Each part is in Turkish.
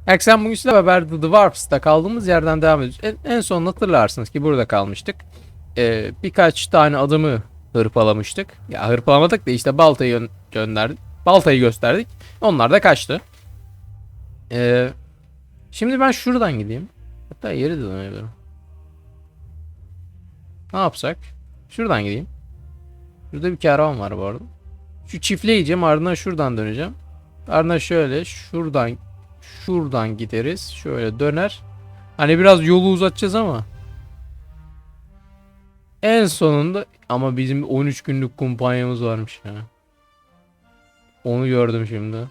Akşam bugün sizlerle beraber The Dwarves'ta kaldığımız yerden devam ediyoruz. En son hatırlarsınız ki burada kalmıştık. Birkaç tane adamı hırpalamıştık. Ya hırpalamadık da işte baltayı gönderdik. Baltayı gösterdik. Onlar da kaçtı. Şimdi ben şuradan gideyim. Hatta yeri de dönebilirim. Ne yapsak? Şuradan gideyim. Şurada bir karavan var bu arada. Şu çiftliğe gideceğim, ardından şuradan döneceğim. Ardından şöyle şuradan gideriz. Şöyle döner. Hani biraz yolu uzatacağız ama en sonunda ama bizim 13 günlük kumpanyamız varmış ya. Onu gördüm şimdi.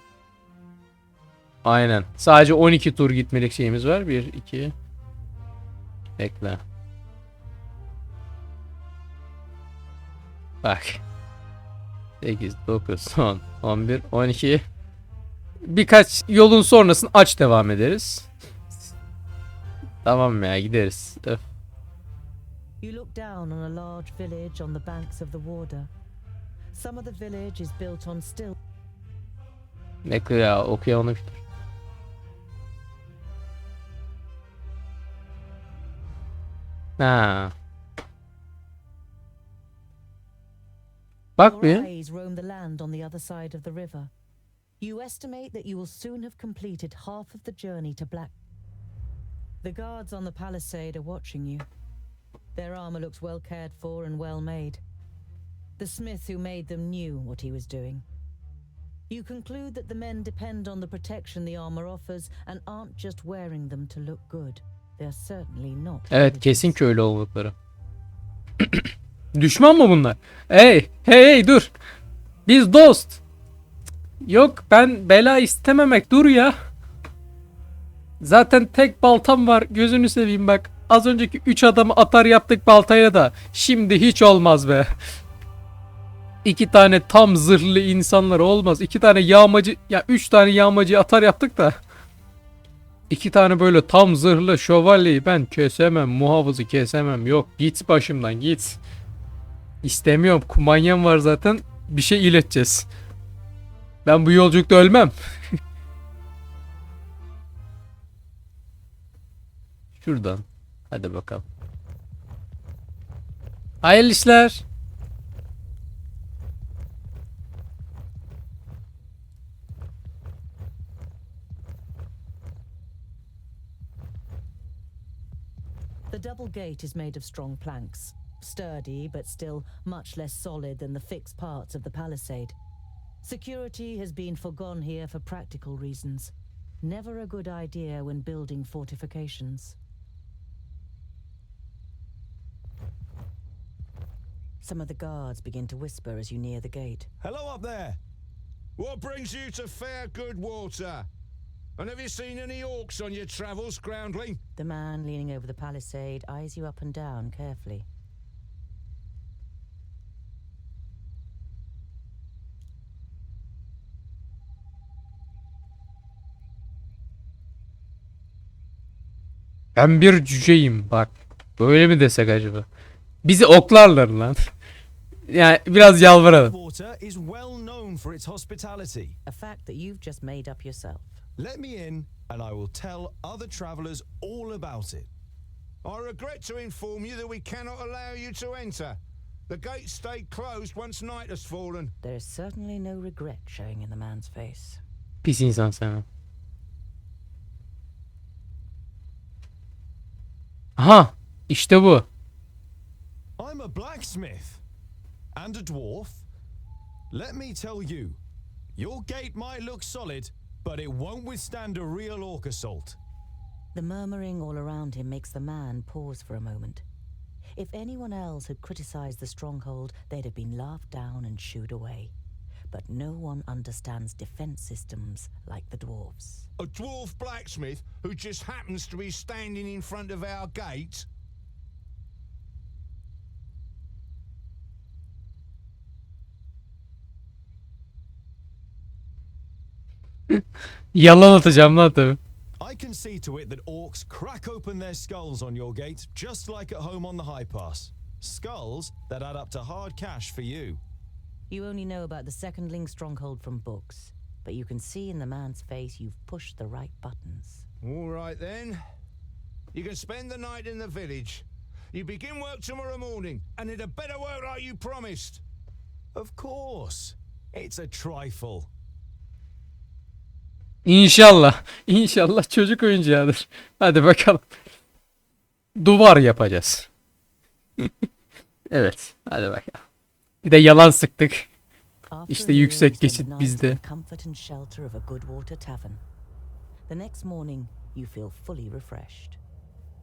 Aynen. Sadece 12 tur gitmelik şeyimiz var. 1 2 bekle. Bak. 8 9 10 11 12 birkaç yolun sonrasını aç devam ederiz. Tamam ya, gideriz. Öf. You look down on a large village on the banks of the water. Some of the village is built on still. Bekle ya, okuyalım. Ha. Bak bir. Dwarves roam the land on the other side of the river. You estimate that you will soon have completed half of the journey to Black. The guards on the palisade are watching you. Their armor looks well cared for and well made. The smith who made them knew what he was doing. You conclude that the men depend on the protection the armor offers and aren't just wearing them to look good. They're certainly not. Evet, kesin köylü oldukları. Düşman mı bunlar? Hey dur. Biz dost. Yok, ben bela istememek, dur ya. Zaten tek baltam var, gözünü seveyim bak. Az önceki 3 adamı atar yaptık baltaya da. Şimdi hiç olmaz be. 2 tane tam zırhlı insanlar olmaz. 2 tane yağmacı, ya 3 tane yağmacı atar yaptık da. 2 tane böyle tam zırhlı şövalyeyi ben kesemem, muhafızı kesemem. Yok, git başımdan git. İstemiyorum, kumanyam var zaten. Bir şey ileteceğiz. Ben bu yolculukta ölmem. Şuradan. Hadi bakalım. Hayırlı işler. The double gate is made of strong planks, sturdy but still much less solid than the fixed parts of the palisade. Security has been forgone here for practical reasons. Never a good idea when building fortifications. Some of the guards begin to whisper as you near the gate. Hello up there. What brings you to fair good water? And have you seen any orcs on your travels, groundling? The man leaning over the palisade eyes you up and down carefully. Ben bir cüceyim bak. Böyle mi desek acaba? Bizi oklarlar lan. Yani biraz yalvaralım. Water is well known for its hospitality. A fact that you've just made up yourself. Let me in and I will tell other travelers all about it. I regret to inform you that we cannot allow you to enter. The gates stay closed once night has fallen. There is certainly no regret showing in the man's face. Pis insan sen. Aha, işte bu. I'm a blacksmith and a dwarf. Let me tell you, your gate might look solid, but it won't withstand a real orc assault. The murmuring all around him makes the man pause for a moment. If anyone else had criticized the stronghold, they'd have been laughed down and shooed away. But no one understands defense systems like the dwarves. A dwarf blacksmith who just happens to be standing in front of our gate? Yalan atacağım lan tabii. I can see to it that orcs crack open their skulls on your gate, just like at home on the High Pass. Skulls that add up to hard cash for you. You only know about the second link stronghold from books. but you can see in the man's face you've pushed the right buttons. All right then. You can spend the night in the village. You begin work tomorrow morning, and it had better work like you promised. Of course. It's a trifle. İnşallah. İnşallah çocuk oyuncağıdır. Hadi bakalım. Duvar yapacağız. Evet. Hadi bakalım. Bir de yalan sıktık. İşte yüksek geçit bizde. Comfort and shelter of a good water tavern. The next morning you feel fully refreshed.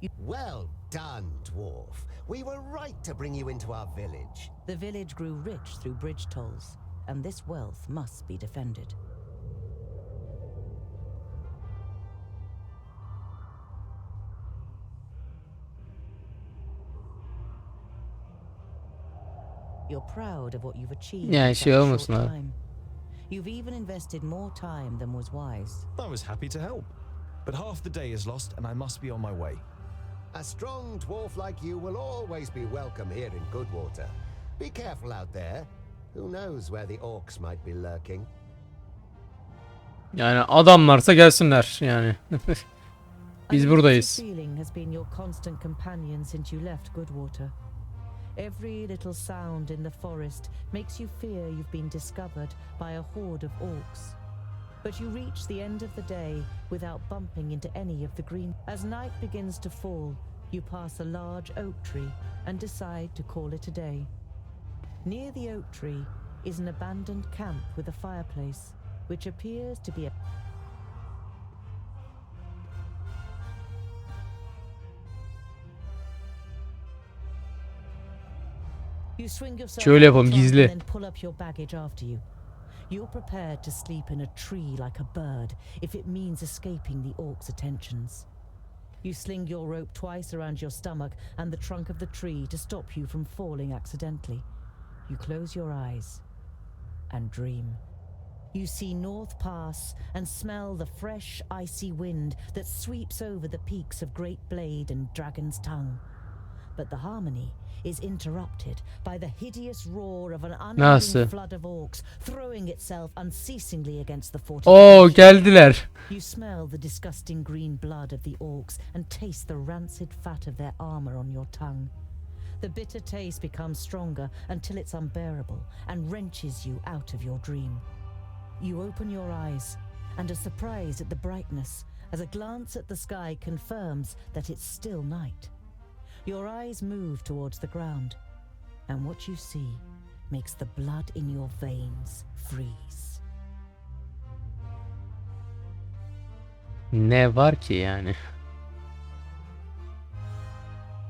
Well done, dwarf. We were right to bring you into our village. The village grew rich through bridge tolls, and this wealth must be defended. You're proud of what you've achieved Yani in şey such a olmasın short ha. time. You've even invested more time than was wise. I was happy to help. But half the day is lost, and I must be on my way. A strong dwarf like you will always be welcome here in Goodwater. Be careful out there. Who knows where the orcs might be lurking? Yani adamlarsa gelsinler yani. Biz An buradayız. elusive feeling has been your constant companion since you left Goodwater. Every little sound in the forest makes you fear you've been discovered by a horde of orcs. But you reach the end of the day without bumping into any of the green. As night begins to fall, you pass a large oak tree and decide to call it a day. Near the oak tree is an abandoned camp with a fireplace, which appears to be a You swing yourself Şöyle up the yapalım, trunk gizli. and then pull up your baggage after you. You're prepared to sleep in a tree like a bird if it means escaping the orcs' attentions. You sling your rope twice around your stomach and the trunk of the tree to stop you from falling accidentally. You close your eyes and dream. You see North Pass and smell the fresh, icy wind that sweeps over the peaks of Great Blade and Dragon's Tongue. But the harmony is interrupted by the hideous roar of an Nasıl? unending flood of orcs throwing itself unceasingly against the Oo fortification. geldiler. You smell the disgusting green blood of the orcs and taste the rancid fat of their armor on your tongue. The bitter taste becomes stronger until it's unbearable and wrenches you out of your dream. You open your eyes and are surprised at the brightness as a glance at the sky confirms that it's still night. Your eyes move towards the ground, and what you see makes the blood in your veins freeze. Ne var ki yani?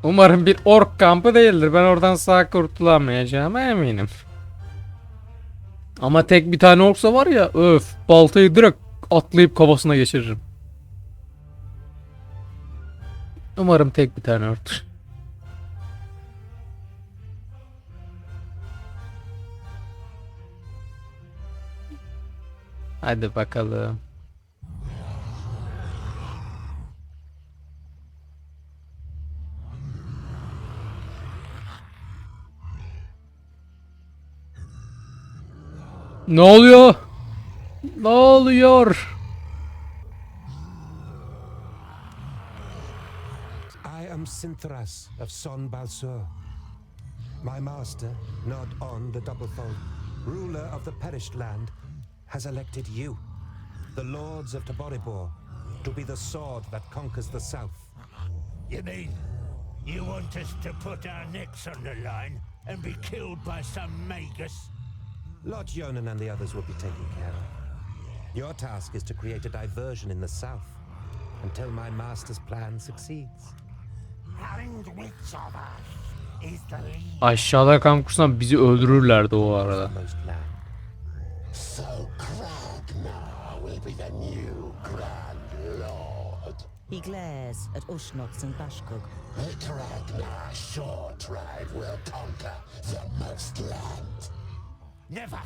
Umarım bir ork kampı değildir. Ben oradan sağ kurtulamayacağıma eminim. Ama tek bir tane orksa var ya, öf, baltayı direkt atlayıp kafasına geçiririm. Umarım tek bir tane orktur. Hadi bakalım. Ne oluyor? Ne oluyor? I am Sinthras of Son Balsur. My master, Nod-On the Doublefold, ruler of the perished land, has elected you, the lords of Taboribor, to be the sword that conquers the south. You mean you want us to put our necks on the line and be killed by some magus? Lord Jonan and the others will be taken care of. Your task is to create a diversion in the south until my master's plan succeeds. And which of us is the lead? Aşağıda kamp kursan bizi öldürürlerdi o arada. Most land. So Kragnar will be the new Grand Lord. He glares at Ushnots and Bashkug. The Kragnar Shore tribe will conquer the most land. Never.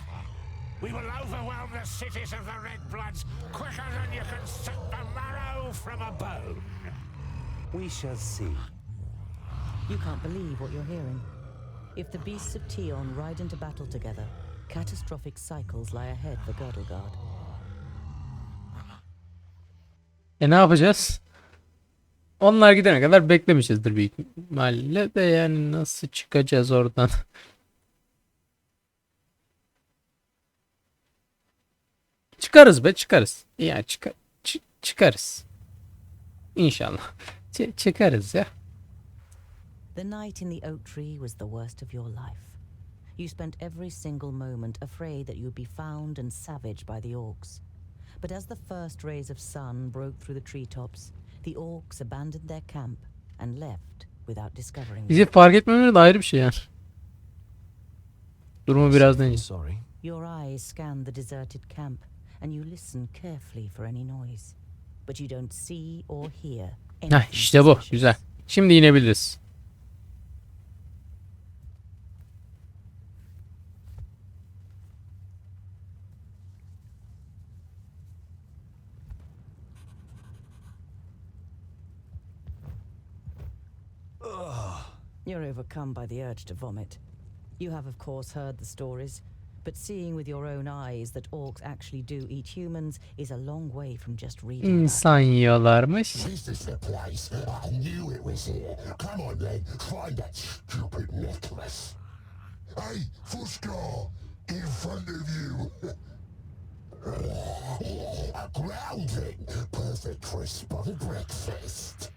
We will overwhelm the cities of the Red Bloods quicker than you can suck the marrow from a bone. We shall see. You can't believe what you're hearing. If the beasts of Tion ride into battle together, catastrophic cycles lie ahead for Girdlegard. Ne yapacağız? Onlar gidene kadar beklemişizdir büyük ihtimalle de, yani nasıl çıkacağız oradan? Çıkarız be, çıkarız. Yani çıkarız. İnşallah. Çıkarız ya. The night in the oak tree was the worst of your life. You spent every single moment afraid that you would be found and savaged by the orcs. But as the first rays of sun broke through the treetops, the orcs abandoned their camp and left without discovering you. Bizi fark etmemeleri de ayrı bir şey yani. Durumu biraz deneyeceğiz. Sorry. Your eyes scan the deserted camp and you listen carefully for any noise. But you don't see or hear anything İşte bu. suspicious. Güzel. Şimdi inebiliriz. You're overcome by the urge to vomit. You have, of course, heard the stories, but seeing with your own eyes that orcs actually do eat humans is a long way from just reading about it. İnsan yiyorlarmış. This is the place. I knew it was here. Come on then, find that stupid necklace. Hey, Fuskar, in front of you. A grounding, perfect for a spun breakfast.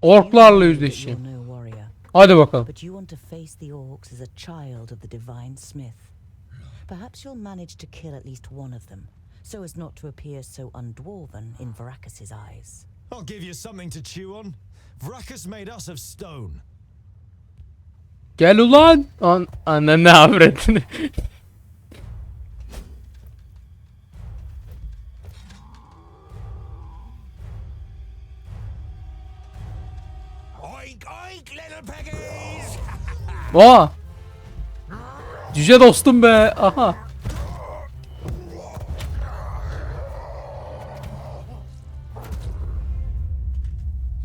Orklarla You're yüzleşeceğim. no warrior, Hadi bakalım. but you want to face the orcs as a child of the divine smith. Perhaps you'll manage to kill at least one of them, so as not to appear so undwarven in Varakis' eyes. I'll give you something to chew on. Vrakas made us of stone. Gel ulan. Anne ne avretini. Oink oink little piggies! Oha. Cüce dostum be. Aha.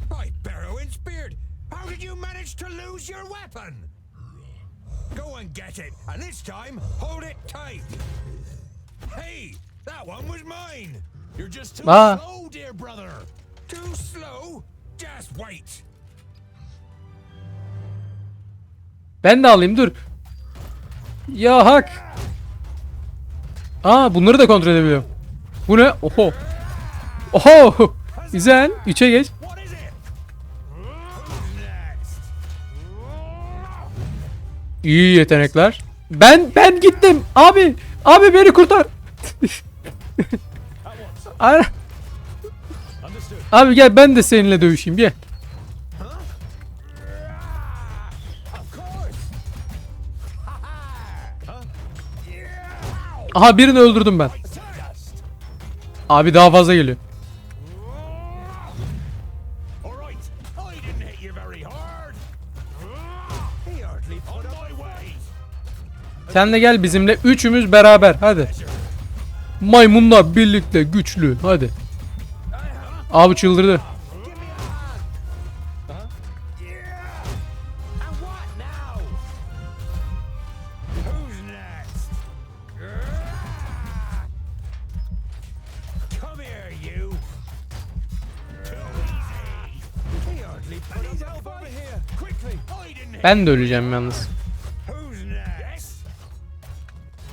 By Barrowin's beard! How did you manage to lose your weapon? Go and get it, and this time, hold it tight. Hey, that one was mine. You're just too slow, dear brother. Too slow? Just wait. Ben de alayım, dur. Ya hak. Bunları da kontrol edebiliyorum. Bu ne? Oho. Oho. Güzel. 3'e geç. What is it? Who's next? İyi yetenekler. Ben gittim. Abi beni kurtar. Understood. Abi gel, ben de seninle dövüşeyim, gel. Of course. Aha, birini öldürdüm ben. Abi daha fazla geliyor. All right. I didn't hit you very hard. He hardly put my way. Sen de gel bizimle, üçümüz beraber, hadi. Maymunla birlikte güçlü, hadi. Abi çıldırdı. And what now? Who's next? Come here, you. Too easy. He hardly put his help over here. Quickly. I didn't hit. Ben de öleceğim yalnız. Who's next?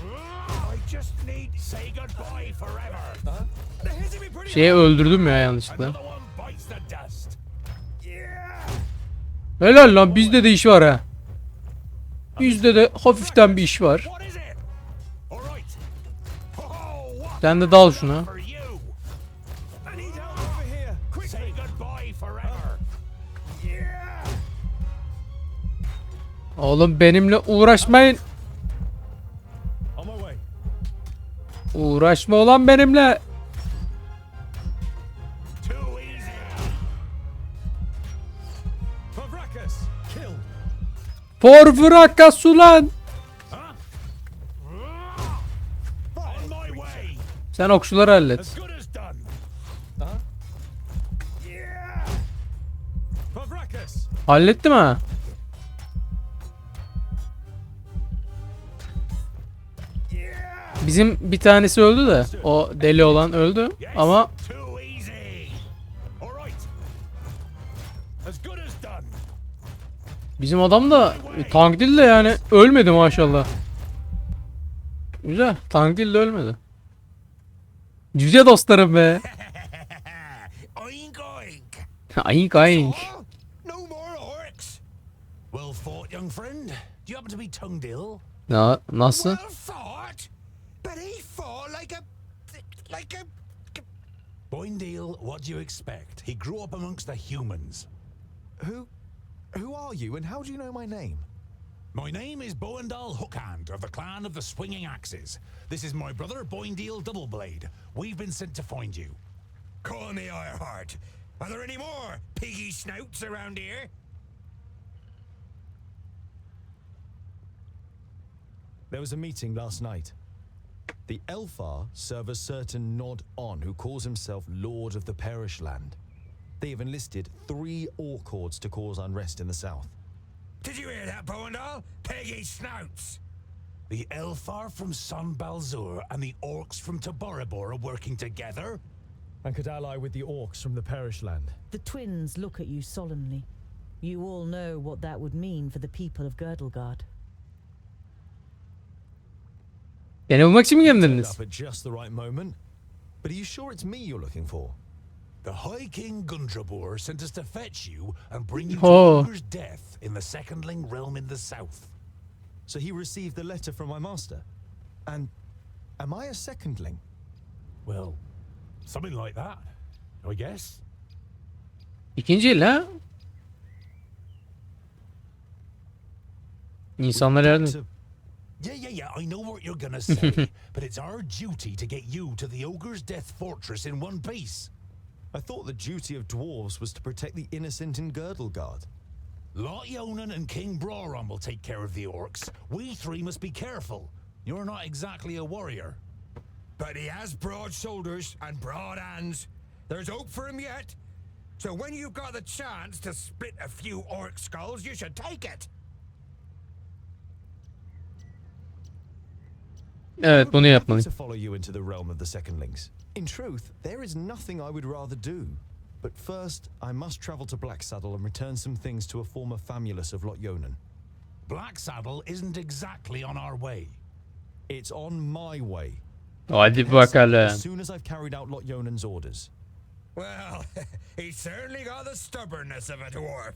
I just need say goodbye forever. They're hitting me pretty Şeyi öldürdüm ya yanlışlıkla. Another one bites the dust. Helal lan, bizde de iş var ha. Bizde de hafiften bir iş var. What is it? All right. Oh, what Sen de dal şuna. for you? I need help over here. Quick. Say goodbye forever. Oğlum benimle uğraşmayın. On my way. Uğraşma olan benimle. Too easy. Favrakas, kill. Porvrakas ulan. On my way. Sen okçuları hallet. As good as done. Favrakas. Hallettim ha. Bizim bir tanesi öldü de. O deli olan öldü. Ama Too easy. All right. As good as done. bizim adam da tank değil de yani ölmedi maşallah. Güzel. Tank değil de ölmedi. Cüce dostlarım be. Oink oink. Ayink ayink. Oh, no more orcs. Well fought, young friend. Do you happen to be tongued ill? Nasıl? Well fought, but he fought like a. Boindale, what do you expect? He grew up amongst the humans. Who are you, and how do you know my name? My name is Boindal Hookhand of the clan of the Swinging Axes. This is my brother Boindale Doubleblade. We've been sent to find you. Call me Ironheart. Are there any more piggy snouts around here? There was a meeting last night. The Elfar serve a certain Nod On who calls himself Lord of the Perish Land. They have enlisted 3 orc hordes to cause unrest in the south. Did you hear that, Boindal? Piggy snouts! The Elfar from Son Balzur and the Orcs from Taboribor are working together? And could ally with the orcs from the Perish Land. The twins look at you solemnly. You all know what that would mean for the people of Girdlegard. Beni bulmak için mi Turned geldiniz? up at just the right moment. But are you sure it's me you're looking for? The High King Gundrabur sent us to fetch you and bring you Oh. to Ogre's death in the Secondling realm in the south. So he received the letter from my master. And am I a secondling? Well, something like that, I guess. İkinci el ha? İnsanlara yardım. To- Yeah, I know what you're gonna say, but it's our duty to get you to the Ogre's Death Fortress in one piece. I thought the duty of dwarves was to protect the innocent in Girdlegard. Lot Yonan and King Broron will take care of the orcs. We 3 must be careful. You're not exactly a warrior. But he has broad shoulders and broad hands. There's hope for him yet. So when you've got the chance to split a few orc skulls, you should take it. Evet, bunu yapmalıyım. To follow you into the realm of the secondlings. In truth, there is nothing I would rather do. But first, I must travel to Blacksaddle and return some things to a former famulus of Lot Yonan. Blacksaddle isn't exactly on our way. It's on my way. Hadi bakalım. As soon as I've carried out Lot Yonan's orders. Well, he's certainly got the stubbornness of a dwarf.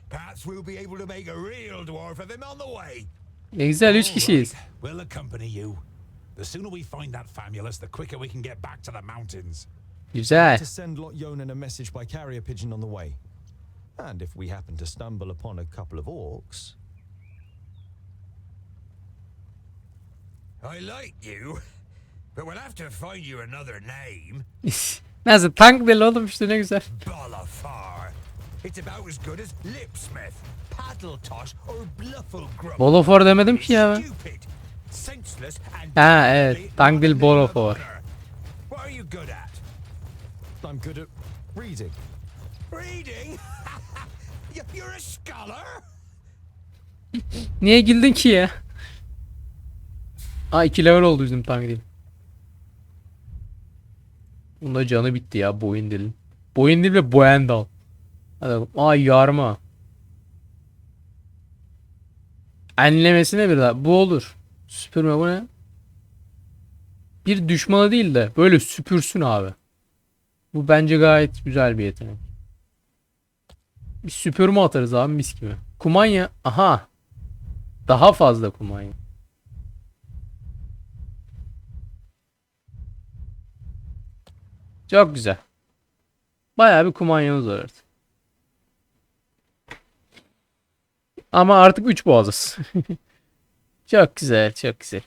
Perhaps we'll be able to make a real dwarf of him on the way. Ne güzel 3 All kişiyiz. right, we'll accompany you. The sooner we find that famulus, the quicker we can get back to the mountains. Güzel. To send Lot Yonan a message by carrier pigeon on the way. And if we happen to stumble upon a couple of orcs. I like you, but we'll have to find you another name. Nasıl tank belli oğlum işte ne güzel. Bolafar. It's about as good as Lipsmith, Paddletosh, or Blufflegrum. Bolofor demedim ki ya ben. Stupid, senseless, and Ha evet. Tank değil Bolofor. What are you good at? I'm good at reading. Reading? You're a scholar? Niye güldün ki ya? Aa 2 level oldu bizim tank değil. Bunda canı bitti ya Boyundil'in. Boyundil ve Boendal. Hadi bakalım. Aa yarma. Enlemesine bir daha. Bu olur. Süpürme bu ne? Bir düşmanı değil de böyle süpürsün abi. Bu bence gayet güzel bir yetenek. Bir süpürme atarız abi mis gibi. Kumanya. Aha. Daha fazla kumanya. Çok güzel. Bayağı bir kumanyamız var artık. Ama artık 3 boğazız. Çok güzel, çok güzel.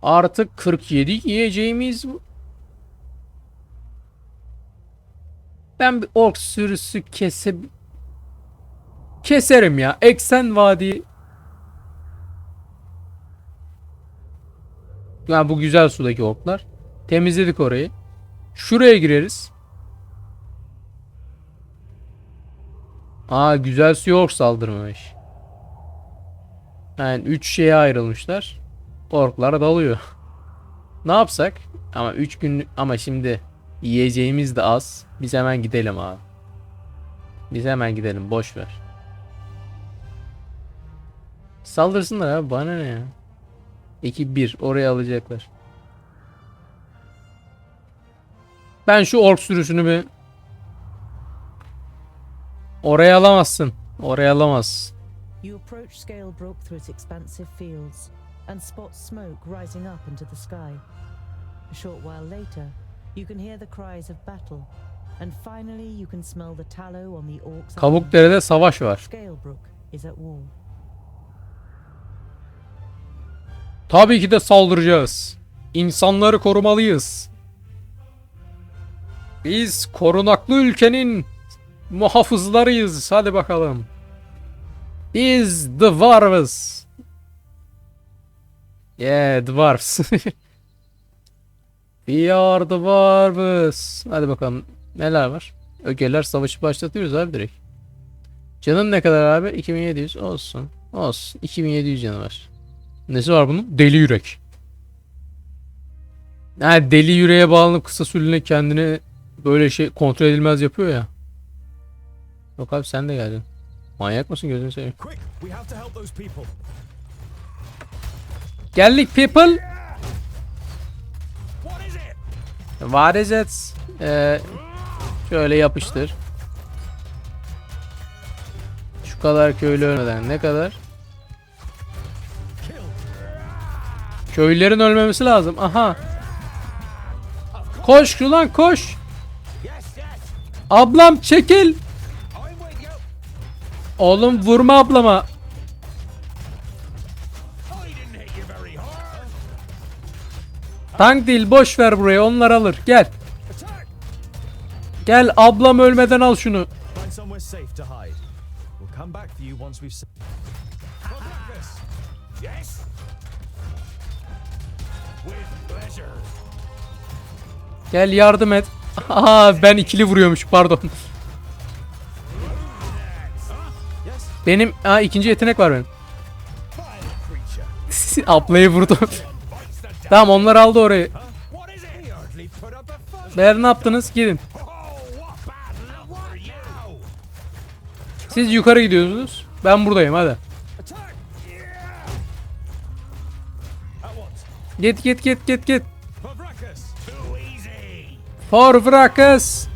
Artık 47 yiyeceğimiz. Ben bir ork sürüsü keserim ya. Eksen Vadi. Yani bu güzel sudaki orklar. Temizledik orayı. Şuraya gireriz. Aa güzel suya ork saldırmış. Yani 3 şeye ayrılmışlar. Orklar dalıyor. Ne yapsak? Ama 3 gün ama şimdi yiyeceğimiz de az. Biz hemen gidelim abi. Biz hemen gidelim, boş ver. Saldırsınlar abi, bana ne ya? 2-1 oraya alacaklar. Ben şu ork sürüsünü bir oraya alamazsın. Oraya alamazsın. You approach Scalebrook through its expansive fields and spot smoke rising up into the sky. A short while later, you can hear the cries of battle, and finally you can smell the tallow on the orcs. Kabukdere'de savaş var. Scalebrook is at war. Tabii ki de saldıracağız. İnsanları korumalıyız. Biz korunaklı ülkenin muhafızlarıyız. Hadi bakalım. Biz Dwarves. Yeah, Dwarves. We are Dwarves. Hadi bakalım. Neler var? Ögeler savaşı başlatıyoruz abi direkt. Canın ne kadar abi? 2700 olsun. Olsun. 2700 canı var. Nesi var bunun? Deli yürek. Ha, deli yüreğe bağlanıp kısa süreliğine kendini böyle şey kontrol edilmez yapıyor ya. Yok abi sen de geldin. Manyak mısın, gözünü seveyim. Geldik people. What is it? Şöyle yapıştır. Şu kadar köylü ölmeden ne kadar? Köylülerin ölmemesi lazım. Aha. Koş ulan koş. Ablam çekil. Oğlum vurma ablama. Tank değil, boş ver burayı, onlar alır. Gel. Gel ablam ölmeden al şunu. Gel yardım et. Aa, ben ikili vuruyormuş, pardon. Benim ikinci yetenek var benim. Ablayı vurdum. Tamam, onlar aldı orayı. Beyler ne yaptınız? Gidin. Siz yukarı gidiyorsunuz. Ben buradayım, hadi. Git. For Vrakas.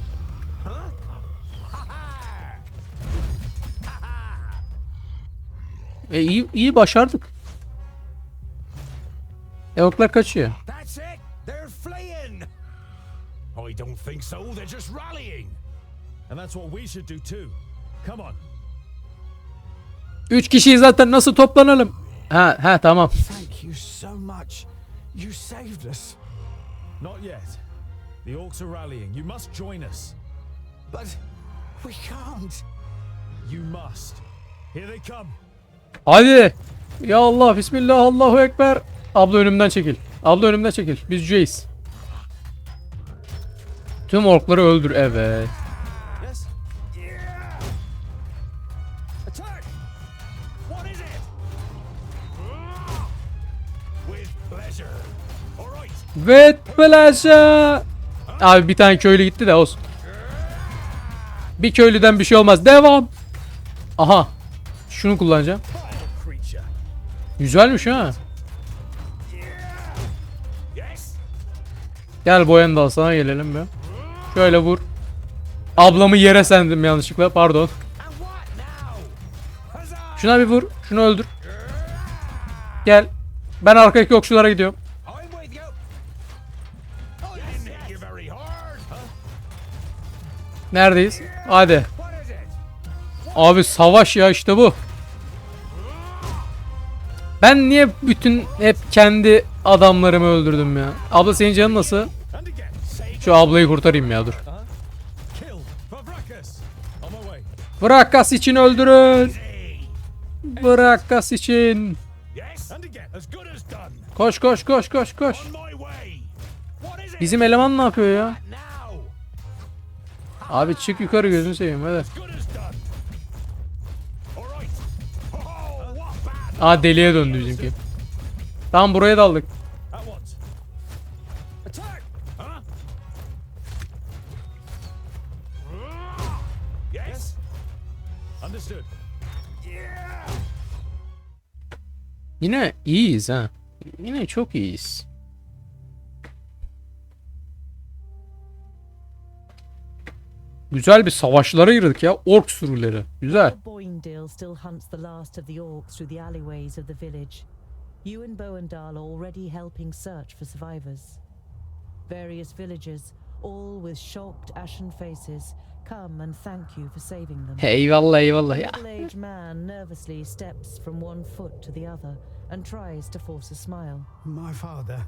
İyi başardık. Orklar kaçıyor. That's it. They're fleeing. I don't think so. They're just rallying. And that's what we should do too. Come on. 3 kişiyi zaten, nasıl toplanalım? Ha tamam. Thank you so much. You saved us. Not yet. The orcs are rallying. You must join us. But we can't. You must. Here they come. Hadi. Ya Allah, bismillah, Allahu ekber. Abla önümden çekil. Abla önümden çekil. Biz Cüce'yiz. Tüm orkları öldür. Evet. Yes. Attack. What is it? With pleasure. All right. With pleasure. Abi bir tane köylü gitti de olsun. Bir köylüden bir şey olmaz. Devam. Aha. Şunu kullanacağım. Güzelmiş ha. Gel boyanı da al, sana gelelim ya. Şöyle vur. Ablamı yere sendim yanlışlıkla, pardon. Şuna bir vur. Şunu öldür. Gel. Ben arkadaki okçulara gidiyorum. Neredeyiz? Hadi. Abi savaş ya, işte bu. Ben niye bütün hep kendi adamlarımı öldürdüm ya? Abla senin canın nasıl? Şu ablayı kurtarayım ya, dur. Vrakas için öldürün. Vrakas için. Koş. Bizim eleman ne yapıyor ya? Abi çık yukarı, gözünü seveyim hadi. Aa, deliye döndü bizimki. Tamam, buraya daldık. At once. Attack! Huh? Yes. Understood. Yine iyiyiz ha. Yine çok iyiyiz. Güzel bir savaşlara girdik ya. Ork sürüleri. Güzel. Boindale still hunts the last of the orcs through the alleyways of the village. You and Boendal are already helping search for survivors. Various villagers, all with shocked, ashen faces, come and thank you for saving them. Eyvallah eyvallah A ya. middle-aged man nervously steps from one foot to the other and tries to force a smile. My father,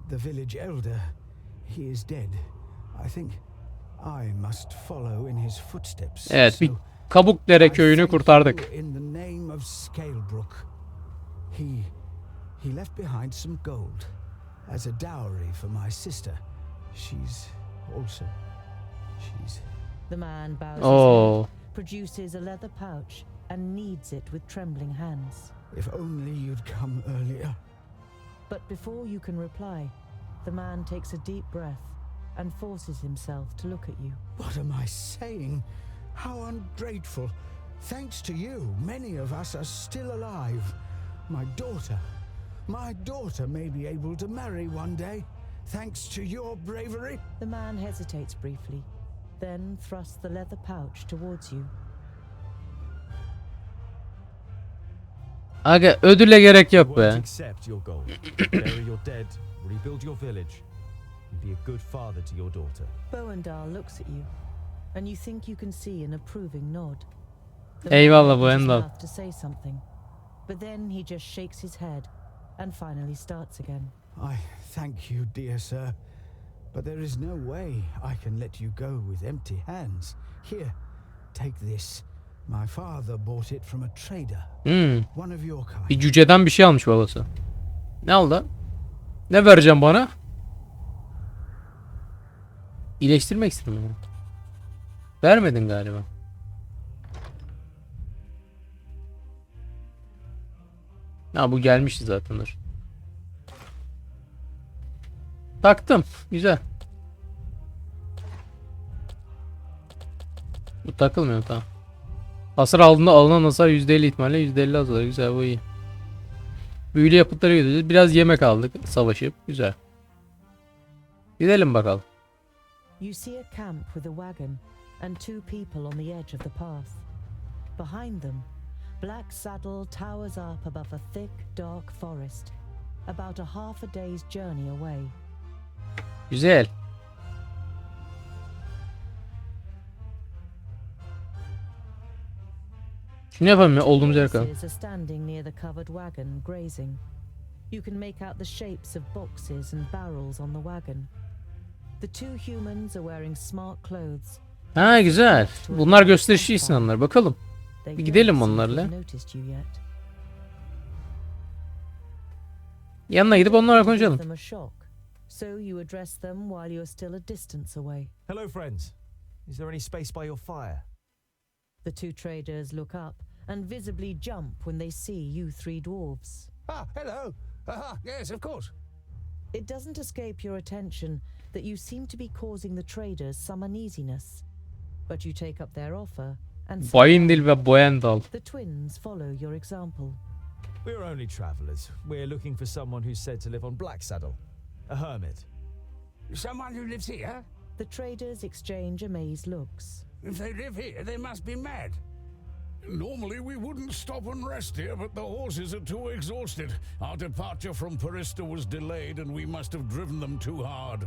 the village elder, he is dead. I think I must follow in his footsteps. Evet, bir So Kabukdere I köyünü thank kurtardık. you in the name of Scalebrook. He left behind some gold as a dowry for my sister. She's The man bows Oh. his head, produces a leather pouch, and kneads it with trembling hands. If only you'd come earlier. But before you can reply, the man takes a deep breath and forces himself to look at you. What am I saying? How ungrateful. Thanks to you, many of us are still alive. My daughter may be able to marry one day, thanks to your bravery. The man hesitates briefly, then thrusts the leather pouch towards you. Aga, ödüle gerek You yok won't be. accept your gold. Bury your dead, rebuild your village, and be a good father to your daughter. Boendal looks at you, and you think you can see an approving nod. The Eyvallah man opens his Boendal. mouth to say something, but then he just shakes his head and finally starts again. I thank you, dear sir, but there is no way I can let you go with empty hands. Here, take this. My father bought it from a trader. One of your kind. Bir cüceden bir şey almış babası. Ne aldı? Ne vereceğim bana? İyileştirme iksiri mi? Vermedin galiba. Ha, bu gelmişti zaten, dur. Taktım. Güzel. Bu takılmıyor, tamam. Hasar aldığında alınan hasar %50 ihtimalle %50 azalır. Güzel, bu iyi. Büyülü yapıtlara gidiyoruz. Biraz yemek aldık savaşıp. Güzel. Gidelim bakalım. You see a camp with a wagon and two people on the edge of the path. Behind them, Black Saddle towers up above a thick, dark forest, about a half a day's journey away. Güzel. Şunu yapalım ya, olduğumuz yer kalın. Horses are standing near the covered wagon, grazing. You can make out the shapes of boxes and barrels on the wagon. The two humans are wearing smart clothes. Ha, güzel. Bunlar gösterişli insanlar. Bakalım. They Bir gidelim don't seem to onlarla. have noticed you yet. Yanına gidip onlarla Give konuşalım. them a shock, so you address them while you're still a distance away. Hello, friends. Is there any space by your fire? The two traders look up and visibly jump when they see you three dwarves. Ah, hello. Aha, yes, of course. It doesn't escape your attention that you seem to be causing the traders some uneasiness, but you take up their offer and sit Bayındil down. ve Boyendal. The twins follow your example. We're only travelers. We're looking for someone who's said to live on Black Saddle. A hermit. Someone who lives here? The traders exchange amazed looks. If they live here, they must be mad. Normally we wouldn't stop and rest here, but the horses are too exhausted. Our departure from Parista was delayed and we must have driven them too hard.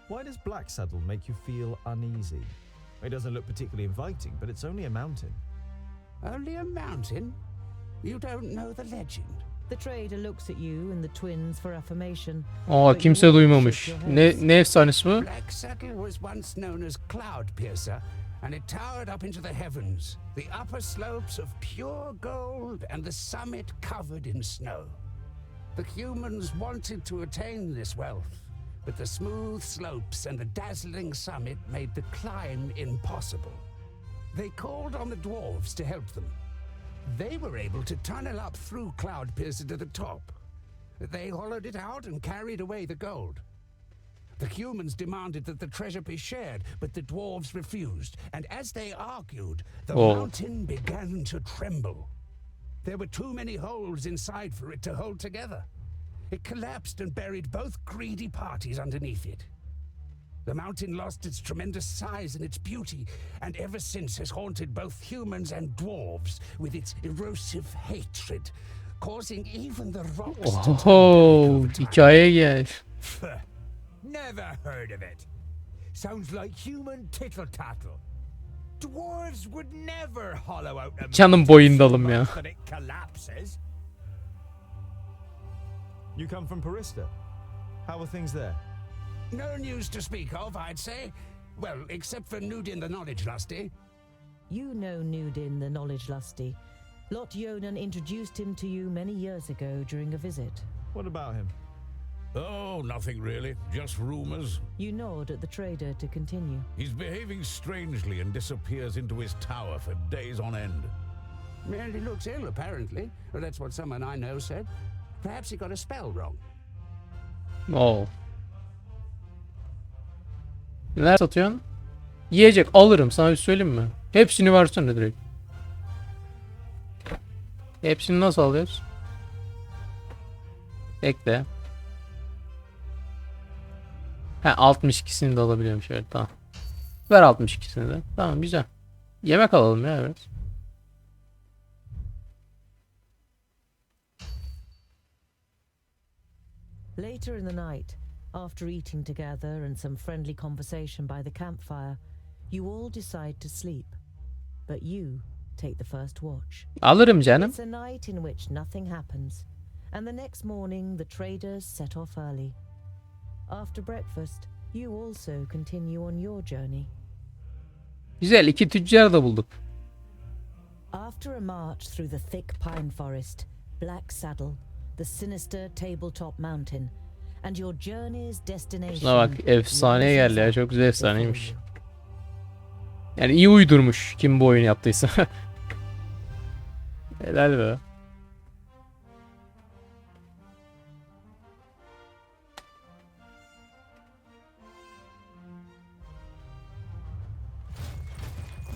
Why does Black Saddle make you feel uneasy? It doesn't look particularly inviting, but it's only a mountain. Only a mountain? You don't know the legend. The trader looks at you and the twins for affirmation. Aa, but you kimse all duymamış. shake your heads. Ne efsanesi bu? Black Saddle was once known as Cloudpiercer, and it towered up into the heavens, the upper slopes of pure gold and the summit covered in snow. The humans wanted to attain this wealth, but the smooth slopes and the dazzling summit made the climb impossible. They called on the dwarves to help them. They were able to tunnel up through Cloud Piercer to the top. They hollowed it out and carried away the gold. The humans demanded that the treasure be shared, but the dwarves refused, and as they argued, the mountain began to tremble. There were too many holes inside for it to hold together. It collapsed and buried both greedy parties underneath it. The mountain lost its tremendous size and its beauty, and ever since has haunted both humans and dwarves with its erosive hatred, causing even the rocks to Oho, hikayeye gel. Never heard of it. Sounds like human tittle-tattle. Dwarves would never hollow out a Canım boyundalım ya. that it collapses. You come from Parista. How are things there? No news to speak of, I'd say. Well, except for Nudin the Knowledge Lusty. You know Nudin the Knowledge Lusty. Lot Yonan introduced him to you many years ago during a visit. What about him? Oh, nothing really. Just rumors. You nod at the trader to continue. He's behaving strangely and disappears into his tower for days on end. Merely looks ill, apparently. Well, that's what someone I know said. Perhaps he got a spell wrong. Oo. Neler satıyorsun? Yiyecek alırım, sana bir söyleyeyim mi? Hepsini versene direkt. Hepsini nasıl alıyoruz? Bekle. Ha, 62'sini de alabiliyorum şöyle, tamam. Ver 62'sini de. Tamam, güzel. Yemek alalım ya biraz. Later in the night, after eating together and some friendly conversation by the campfire, you all decide to sleep. But you take the first watch. Alırım canım. It's a night in which nothing happens, and the next morning the traders set off early. After breakfast, you also continue on your journey. Güzel, iki tüccar da bulduk. After a march through the thick pine forest, Black Saddle, the sinister tabletop mountain, and your journey's destination. Şuna bak, efsaneye geldi ya, çok güzel efsaneymiş. Yani iyi uydurmuş kim bu oyunu yaptıysa. Helal be.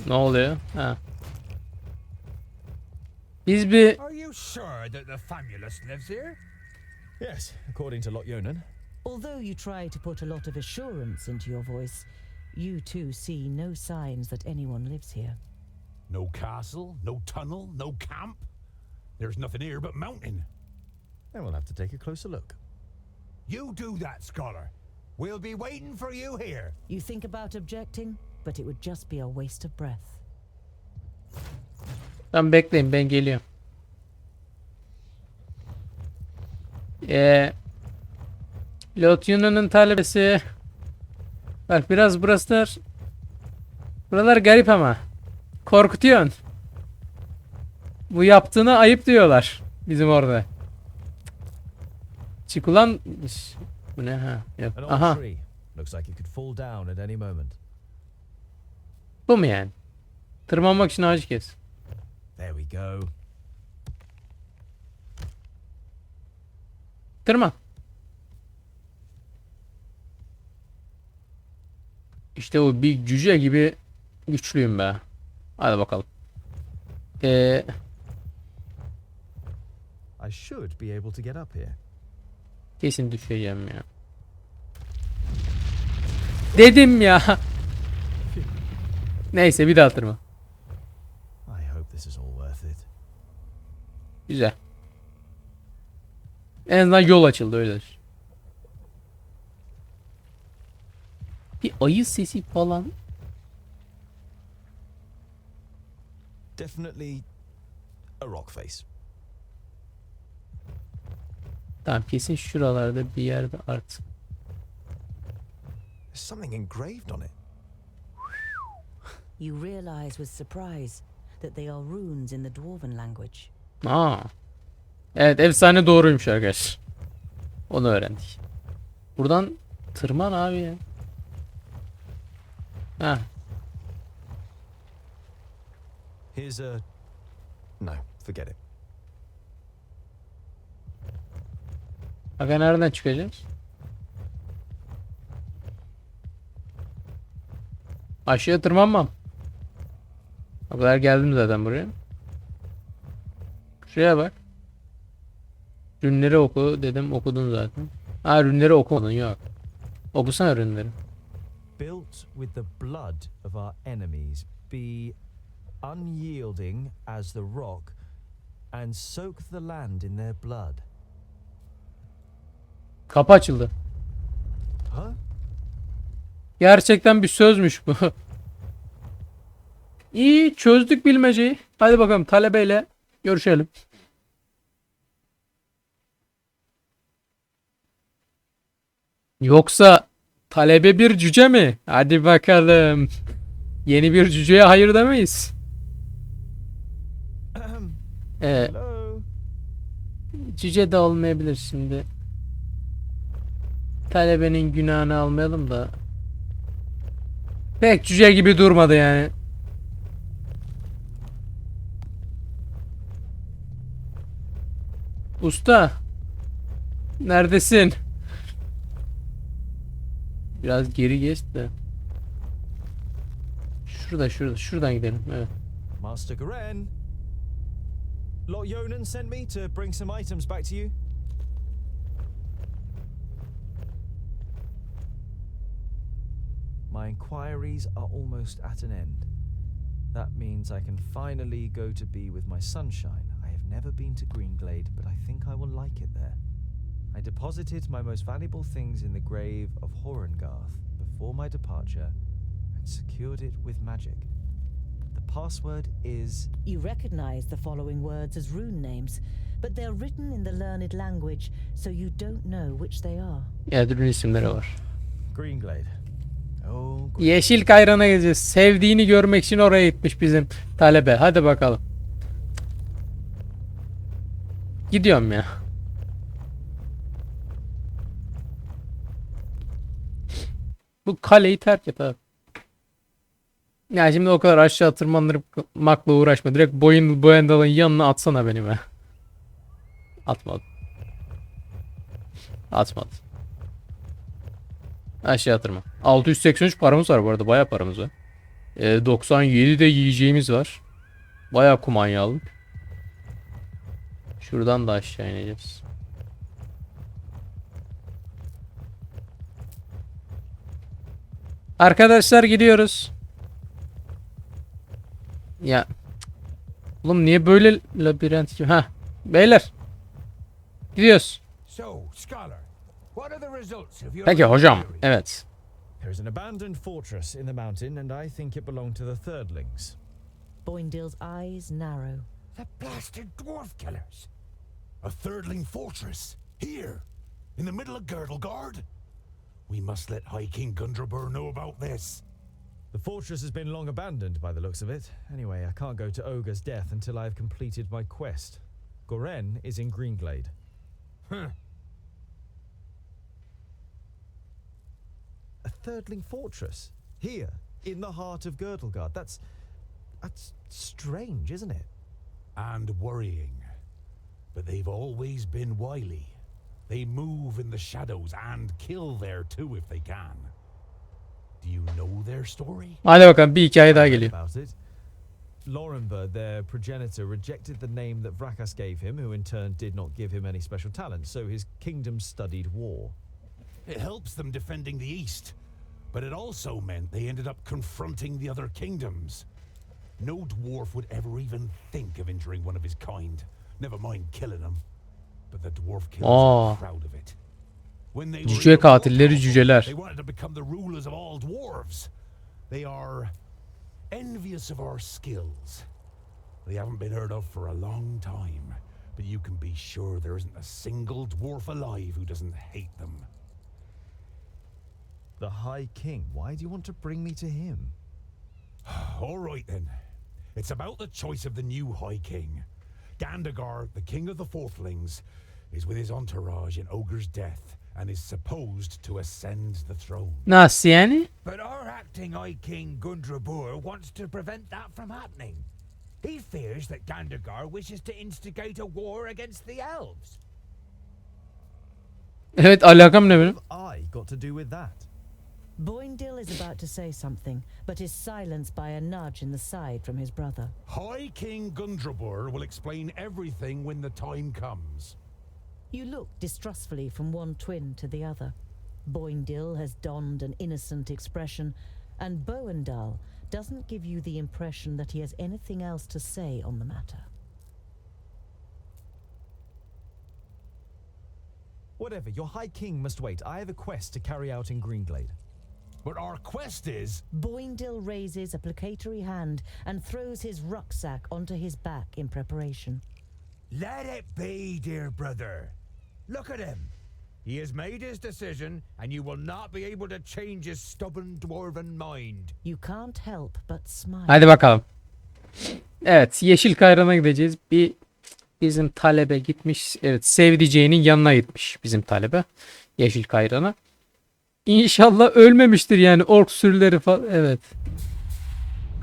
Ne oluyor? Ha. Biz bir... Are you sure that the famulus lives here? Yes, according to Lot Yonan. Although you try to put a lot of assurance into your voice, you too see no signs that anyone lives here. No castle, no tunnel, no camp. There's nothing here but mountain. Then we'll have to take a closer look. You do that, scholar. We'll be waiting for you here. You think about objecting, but it would just be a waste of breath. Tamam, bekleyin, ben geliyorum. Lot Yunan'ın talebesi. Bak biraz buralar garip ama. Korkutuyorsun. Bu yaptığına ayıp diyorlar bizim orada. Çık ulan. Bu ne ha? Yok. An old Aha. tree. Looks like it could fall down at any moment. Bu mu yani? Tırmanmak için ağacı kes. There we go. Tırman. İşte o bir cüce gibi güçlüyüm be. Hadi bakalım. I should be able to get up here. Kesin düşeceğim ya. Dedim ya. Neyse, bir daha tırman. I hope this is all worth it. Güzel. En azından yol açıldı, öyle. Bir ayı sesi falan. Definitely a rock face. Tamam, kesin şuralarda bir yerde artık. There's something engraved on it. You realize with surprise that they are runes in the Dwarven language. Aa. Evet, efsane doğruymuş arkadaşlar. Onu öğrendik. Buradan Tırman abi ya. Ha. Here's a... No, forget it. Aga nereden çıkacağız? Aşağıya tırmanmam. O kadar geldim zaten buraya. Şuraya bak. Rünleri oku dedim, okudun zaten. Ha, rünleri okumadın, yok. Okusana rünleri. Built with the blood of our enemies, be unyielding as the rock, and soak the land in their blood. Kapı açıldı. Huh? Gerçekten bir sözmüş bu. İyi, çözdük bilmeceyi. Hadi bakalım talebeyle görüşelim. Yoksa talebe bir cüce mi? Hadi bakalım. Yeni bir cüceye hayır demeyiz. Hello. Cüce de olmayabilir şimdi. Talebenin günahını almayalım da. Pek cüce gibi durmadı yani. Usta. Neredesin? Biraz geri geç de. Şuradan gidelim. Evet. Master Garen. Lot Yonan sent me to bring some items back to you. My inquiries are almost at an end. That means I can finally go to be with my sunshine. I have never been to Greenglade, but I think I will like it there. I deposited my most valuable things in the grave of Horengarth before my departure and secured it with magic. The password is... You recognize the following words as rune names, but they're written in the learned language, so you don't know which they are. Ya rün isimleri var. Greenglade. Oh, Greenglade. Yeşil Kayran'a gideceğiz. Sevdiğini görmek için oraya gitmiş bizim talebe. Hadi bakalım. Gidiyorum ya. Bu kaleyi terk et abi. Ya şimdi o kadar aşağı tırmanmakla uğraşma. Direkt Boyendal'ın yanına atsana beni be. Atmadı. Atmadı. Aşağı tırman. 683 paramız var bu arada. Bayağı paramız var. 97 de yiyeceğimiz var. Bayağı kumanya aldık. Şuradan da aşağı ineceğiz. Arkadaşlar gidiyoruz. Ya. Oğlum niye böyle labirent gibi? Ha. Beyler. Gidiyoruz. So, scholar, what are the results of your Peki hocam. inquiry? Evet. There's an abandoned fortress in the mountain, and I think it belonged to the Thirdlings. Boindale's eyes narrow. The blasted dwarf killers. A thirdling fortress? Here? In the middle of Girdlegard? We must let High King Gundrabur know about this. The fortress has been long abandoned by the looks of it. Anyway, I can't go to Ogre's death until I've completed my quest. Goren is in Greenglade. Huh. A Thirdling fortress? Here, in the heart of Girdlegard. That's strange, isn't it? And worrying. But they've always been wily. They move in the shadows and kill there too if they can. Do you know their story? Hadi bakalım bir hikaye daha geliyor. About it. Lorenberg, their progenitor, rejected the name that Vrakas gave him, who in turn did not give him any special talent, so his kingdom studied war. It helps them defending the east, but it also meant they ended up confronting the other kingdoms. No dwarf would ever even think of injuring one of his kind, never mind killing them. But the dwarf killers are proud of it. When they were Cüce katilleri cüceler. they wanted to become the rulers of all dwarves. They are envious of our skills. They haven't been heard of for a long time, but you can be sure there isn't a single dwarf alive who doesn't hate them. The High King, why do you want to bring me to him? All right then. It's about the choice of the new High King. Gandagar, the king of the Fourthlings, is with his entourage in Ogre's death and is supposed to ascend the throne. Nasıl yani? But our acting High King Gundrabur wants to prevent that from happening. He fears that Gandagar wishes to instigate a war against the elves. Evet, alakam ne benim? What have I got to do with that? Boindil is about to say something, but is silenced by a nudge in the side from his brother. High King Gundrabur will explain everything when the time comes. You look distrustfully from one twin to the other. Boindil has donned an innocent expression, and Boendal doesn't give you the impression that he has anything else to say on the matter. Whatever, your High King must wait. I have a quest to carry out in Greenglade. But our quest is... Boindil raises a placatory hand and throws his rucksack onto his back in preparation. Let it be, dear brother. Look at him. He has made his decision, and you will not be able to change his stubborn dwarven mind. You can't help but smile. Hadi bakalım. Evet, Yeşil Kayran'a gideceğiz. Bizim talebe gitmiş. Evet, sevdiceğinin yanına gitmiş bizim talebe. Yeşil Kayran'a. İnşallah ölmemiştir yani ork sürüleri falan. Evet.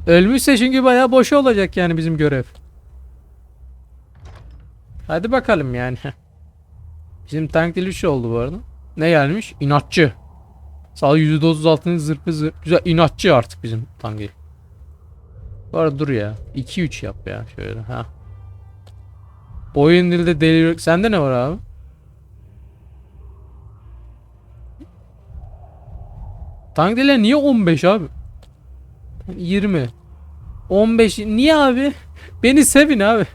Ölmüşse çünkü bayağı boşa olacak yani bizim görev. Hadi bakalım yani. Bizim tank dili şu oldu bu arada. Ne gelmiş? İnatçı. Sağ %36'nın zırhı güzel, inatçı artık bizim tank dili. Bu arada dur ya. 2-3 yap ya şöyle. Ha. Oyun dilde deli. Sende ne var abi? Tank dili niye 15 abi? 20. 15 niye abi? Beni sevin abi.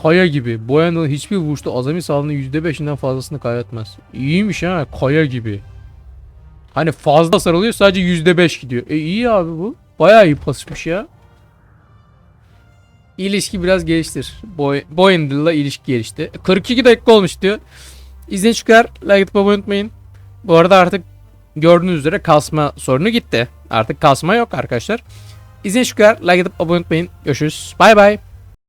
Kaya gibi. Boyanlı hiçbir vuruşta azami sağlığının %5'inden fazlasını kaybetmez. İyiymiş ha, kaya gibi. Hani fazla sarılıyor, sadece %5 gidiyor. İyi abi bu. Bayağı iyi pasmış ya. İlişki biraz geliştir. Boyendil'la ilişki gelişti. 42 dakika olmuş diyor. İzleyin çıkar. Like atıp abone unutmayın. Bu arada artık gördüğünüz üzere kasma sorunu gitti. Artık kasma yok arkadaşlar. İzleyin çıkar. Like atıp abone unutmayın. Görüşürüz. Bay bay.